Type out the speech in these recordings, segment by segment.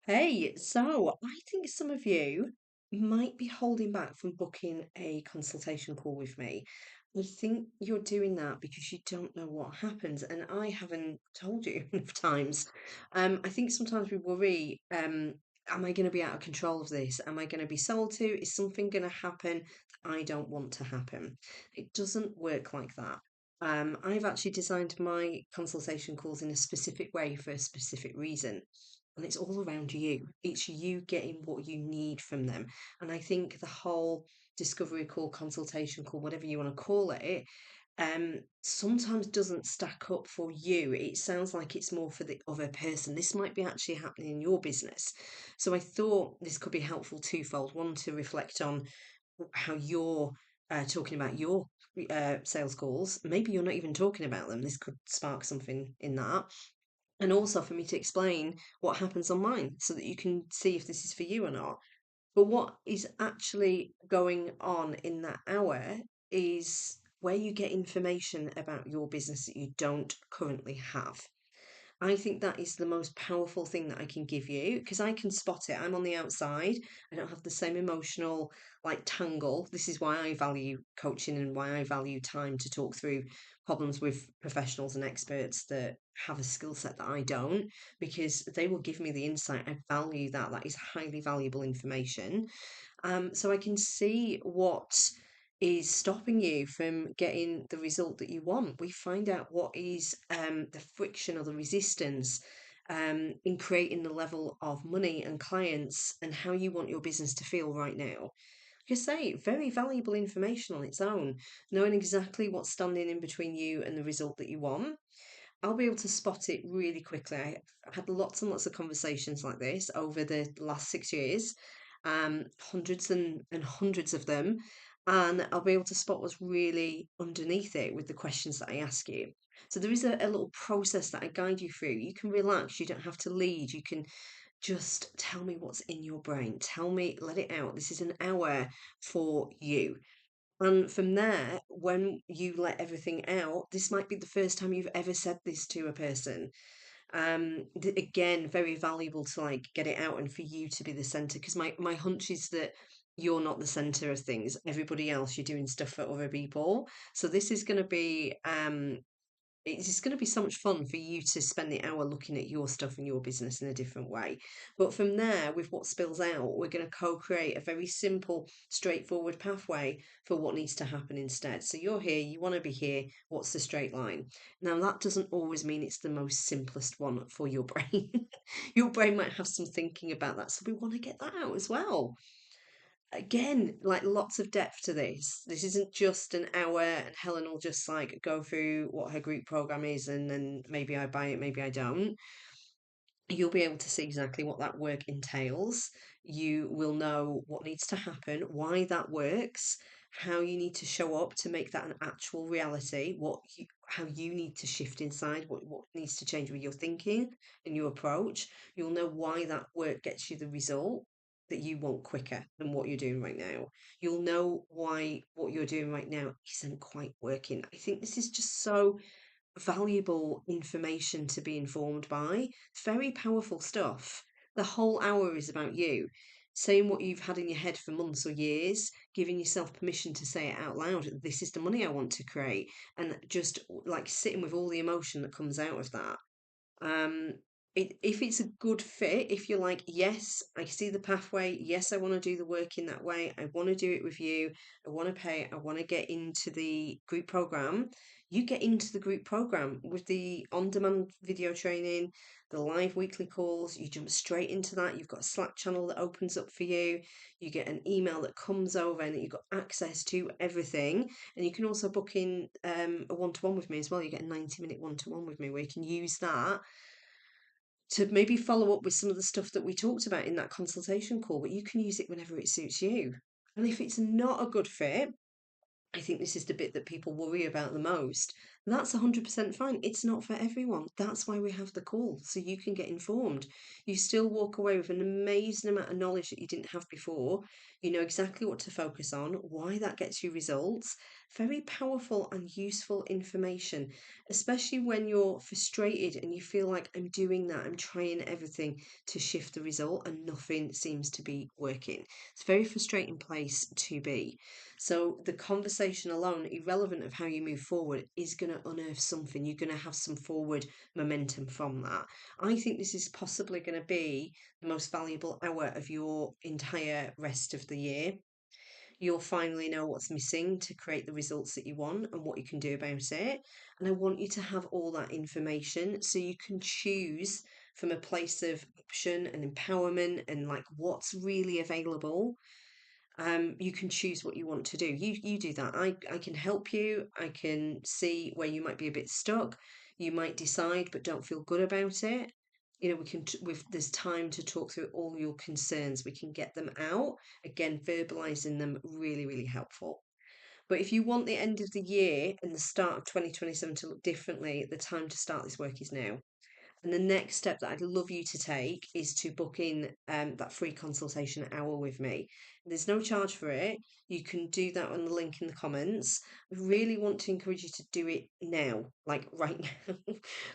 Hey, so I think some of you might be holding back from booking a consultation call with me. I think you're doing that because you don't know what happens, and I haven't told you enough times. I think sometimes we worry, am I going to be out of control of this? Am I going to be sold to? Is something going to happen that I don't want to happen? It doesn't work like that. I've actually designed my consultation calls in a specific way for a specific reason. And it's all around you. It's you getting what you need from them. And I think the whole discovery call, consultation call, whatever you want to call it, sometimes doesn't stack up for you. It sounds like it's more for the other person. This might be actually happening in your business. So I thought this could be helpful twofold. One, to reflect on how you're talking about your sales calls. Maybe you're not even talking about them. This could spark something in that, and also for me to explain what happens on mine so that you can see if this is for you or not. But what is actually going on in that hour is where you get information about your business that you don't currently have. I think that is the most powerful thing that I can give you because I can spot it. I'm on the outside. I don't have the same emotional tangle. This is why I value coaching and why I value time to talk through problems with professionals and experts that have a skill set that I don't, because they will give me the insight. I value that. That is highly valuable information. So I can see what is stopping you from getting the result that you want. We find out what is the friction or the resistance in creating the level of money and clients and how you want your business to feel right now. Like I say, very valuable information on its own. Knowing exactly what's standing in between you and the result that you want, I'll be able to spot it really quickly. I've had lots and lots of conversations like this over the last 6 years, hundreds and hundreds of them, and I'll be able to spot what's really underneath it with the questions that I ask you. So there is a little process that I guide you through. You can relax, you don't have to lead, you can just tell me what's in your brain. Tell me, let it out. This is an hour for you. And from there, when you let everything out, this might be the first time you've ever said this to a person. Again, very valuable to get it out and for you to be the center. Because my hunch is that you're not the center of things. Everybody else, you're doing stuff for other people. So this is going to be it's just going to be so much fun for you to spend the hour looking at your stuff and your business in a different way. But from there, with what spills out, we're going to co create a very simple, straightforward pathway for what needs to happen instead. So you're here, you want to be here. What's the straight line? Now, that doesn't always mean it's the most simplest one for your brain. Your brain might have some thinking about that. So we want to get that out as well. Again, lots of depth to this. This isn't just an hour and Helen will just go through what her group program is and then maybe I buy it, maybe I don't. You'll be able to see exactly what that work entails. You will know what needs to happen, why that works, how you need to show up to make that an actual reality, how you need to shift inside, what needs to change with your thinking and your approach. You'll know why that work gets you the result that you want quicker than what you're doing right now. You'll know why what you're doing right now isn't quite working. I think this is just so valuable information to be informed by. It's very powerful stuff. The whole hour is about you saying what you've had in your head for months or years, giving yourself permission to say it out loud. This is the money I want to create, and just sitting with all the emotion that comes out of that. Um, if it's a good fit, if you're like, yes, I see the pathway, yes, I want to do the work in that way, I want to do it with you, I want to pay, I want to get into the group program, you get into the group program with the on demand video training, the live weekly calls, you jump straight into that. You've got a Slack channel that opens up for you, you get an email that comes over, and you've got access to everything. And you can also book in a one to one with me as well. You get a 90-minute one to one with me where you can use that to maybe follow up with some of the stuff that we talked about in that consultation call, but you can use it whenever it suits you. And if it's not a good fit, I think this is the bit that people worry about the most. That's 100% fine. It's not for everyone. That's why we have the call, so you can get informed. You still walk away with an amazing amount of knowledge that you didn't have before. You know exactly what to focus on, why that gets you results. Very powerful and useful information, especially when you're frustrated and you feel like I'm doing that, I'm trying everything to shift the result and nothing seems to be working. It's a very frustrating place to be. So the conversation alone, irrelevant of how you move forward, is going to unearth something. You're going to have some forward momentum from that. I think this is possibly going to be the most valuable hour of your entire rest of the year. You'll finally know what's missing to create the results that you want and what you can do about it. And I want you to have all that information so you can choose from a place of option and empowerment and like what's really available. You can choose what you want to do. You do that. I can help you. I can see where you might be a bit stuck. You might decide but don't feel good about it. You know, we can with there's time to talk through all your concerns. We can get them out. Again, verbalizing them really, really helpful. But if you want the end of the year and the start of 2027 to look differently, the time to start this work is now. And the next step that I'd love you to take is to book in that free consultation hour with me. There's no charge for it. You can do that on the link in the comments. I really want to encourage you to do it now, like right now,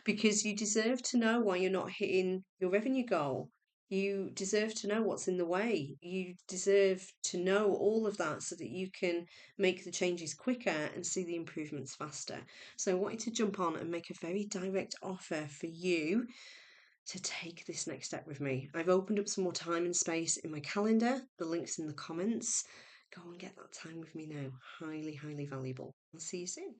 because you deserve to know why you're not hitting your revenue goal. You deserve to know what's in the way. You deserve to know all of that so that you can make the changes quicker and see the improvements faster. So I wanted to jump on and make a very direct offer for you to take this next step with me. I've opened up some more time and space in my calendar. The link's in the comments. Go and get that time with me now. Highly, highly valuable. I'll see you soon.